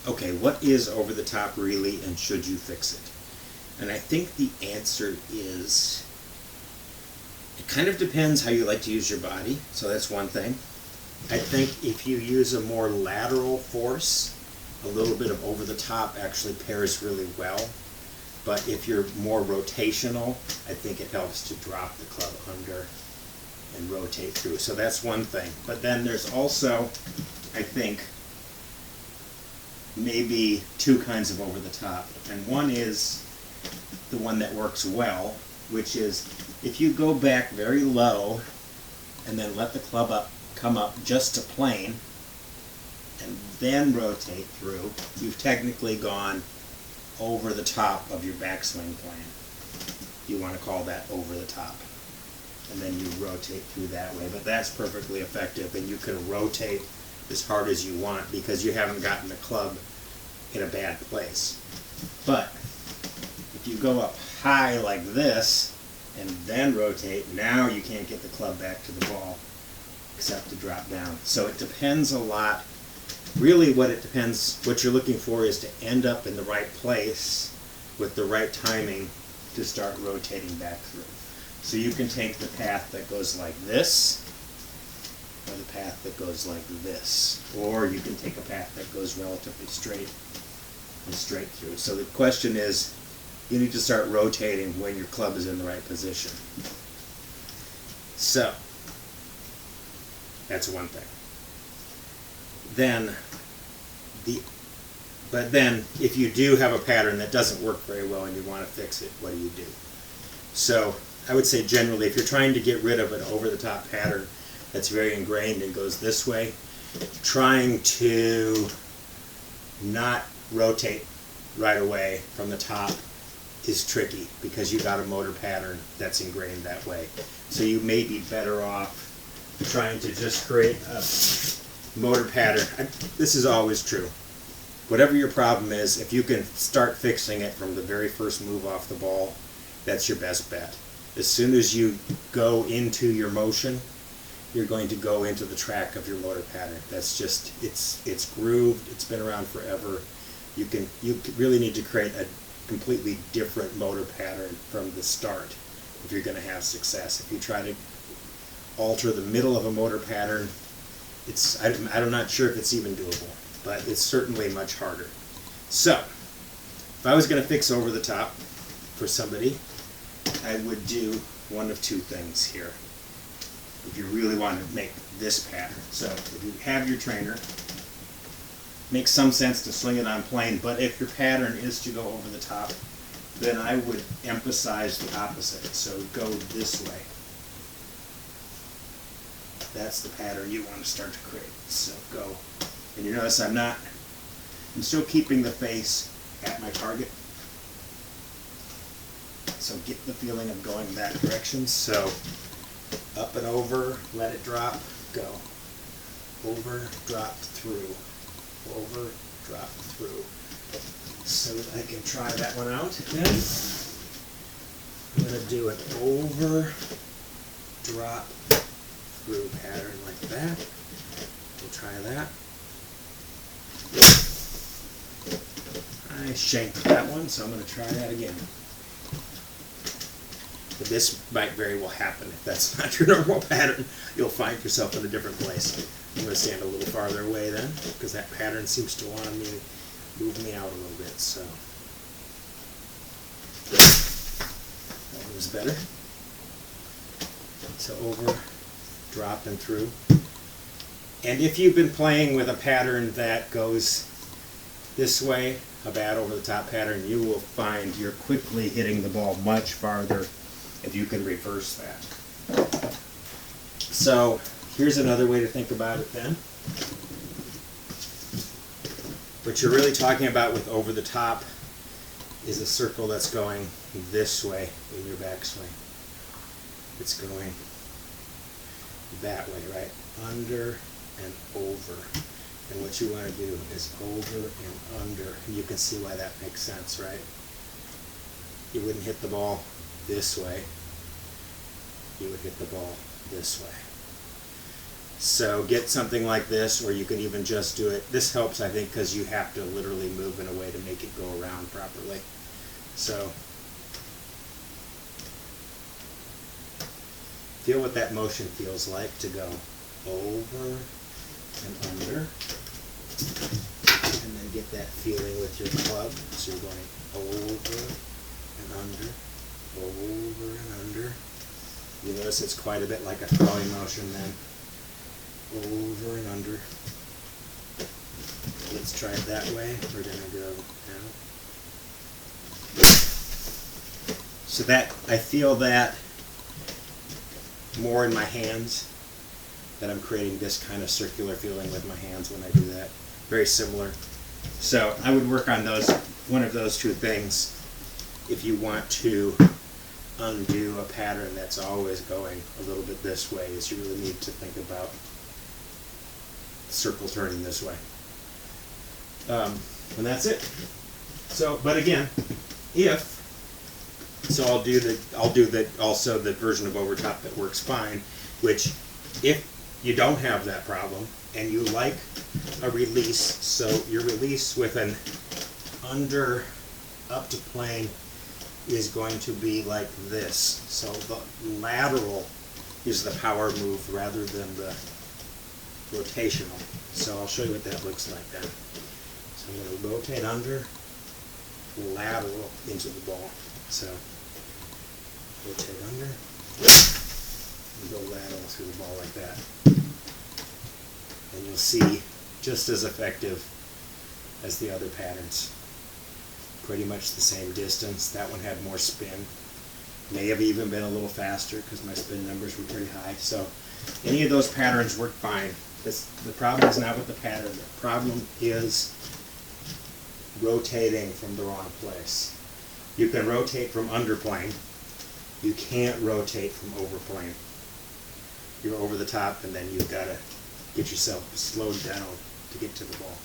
okay, what is over the top really, and should you fix it? And I think the answer is, it kind of depends how you like to use your body, so that's one thing. I think if you use a more lateral force, a little bit of over the top actually pairs really well. But if you're more rotational, I think it helps to drop the club under and rotate through. So that's one thing. But then there's also, I think, maybe two kinds of over the top. And one is the one that works well, which is if you go back very low and then let the club come up just to plane and then rotate through, you've technically gone over the top of your backswing plane. You want to call that over the top. And then you rotate through that way. But that's perfectly effective, and you can rotate as hard as you want because you haven't gotten the club in a bad place. But if you go up high like this and then rotate, now you can't get the club back to the ball except to drop down. So it depends a lot. Really what you're looking for is to end up in the right place with the right timing to start rotating back through. So you can take the path that goes like this, or the path that goes like this, or you can take a path that goes relatively straight and straight through. So the question is, you need to start rotating when your club is in the right position. So that's one thing. But then if you do have a pattern that doesn't work very well and you want to fix it, what do you do? So I would say generally, if you're trying to get rid of an over-the-top pattern that's very ingrained and goes this way, trying to not rotate right away from the top is tricky because you got a motor pattern that's ingrained that way. So you may be better off trying to just create a motor pattern. This is always true. Whatever your problem is, if you can start fixing it from the very first move off the ball, that's your best bet. As soon as you go into your motion, you're going to go into the track of your motor pattern. That's just, it's grooved, it's been around forever. You really need to create a completely different motor pattern from the start if you're going to have success. If you try to alter the middle of a motor pattern, I'm not sure if it's even doable, but it's certainly much harder. So, if I was going to fix over the top for somebody, I would do one of two things here. If you really want to make this pattern. So, if you have your trainer, it makes some sense to sling it on plane, but if your pattern is to go over the top, then I would emphasize the opposite. So, go this way. That's the pattern you want to start to create. So go. And you notice I'm still keeping the face at my target. So get the feeling of going that direction. So up and over, let it drop, go. Over, drop, through. Over, drop, through. So I can try that one out again. I'm going to do an over, drop, through pattern like that. We'll try that. I shanked that one, so I'm going to try that again. But this might very well happen if that's not your normal pattern. You'll find yourself in a different place. I'm going to stand a little farther away then, because that pattern seems to want me to move me out a little bit. So that was better. So over, drop, and through. And if you've been playing with a pattern that goes this way, a bad over-the-top pattern, you will find you're quickly hitting the ball much farther if you can reverse that. So here's another way to think about it then. What you're really talking about with over-the-top is a circle that's going this way in your backswing. It's going that way, right? Under and over. And what you want to do is over and under. And you can see why that makes sense, right? You wouldn't hit the ball this way. You would hit the ball this way. So get something like this, or you can even just do it. This helps, I think, because you have to literally move in a way to make it go around properly. So feel what that motion feels like to go over and under, and then get that feeling with your club. So you're going over and under, over and under. You notice it's quite a bit like a throwing motion then. Over and under. Let's try it that way. We're going to go down. So that, I feel that more in my hands, that I'm creating this kind of circular feeling with my hands when I do that. Very similar. So I would work on those, one of those two things if you want to undo a pattern that's always going a little bit this way, is you really need to think about circle turning this way. And that's it. So, but again, I'll do the also the version of Overtop that works fine, which if you don't have that problem and you like a release, so your release with an under up to plane is going to be like this. So the lateral is the power move rather than the rotational. So I'll show you what that looks like then. So I'm going to rotate under, lateral into the ball. So rotate under, and go lateral through the ball like that. And you'll see just as effective as the other patterns. Pretty much the same distance. That one had more spin. May have even been a little faster because my spin numbers were pretty high. So any of those patterns work fine. The problem is not with the pattern. The problem is rotating from the wrong place. You can rotate from under plane. You can't rotate from over plane. You're over the top, and then you've got to get yourself slowed down to get to the ball.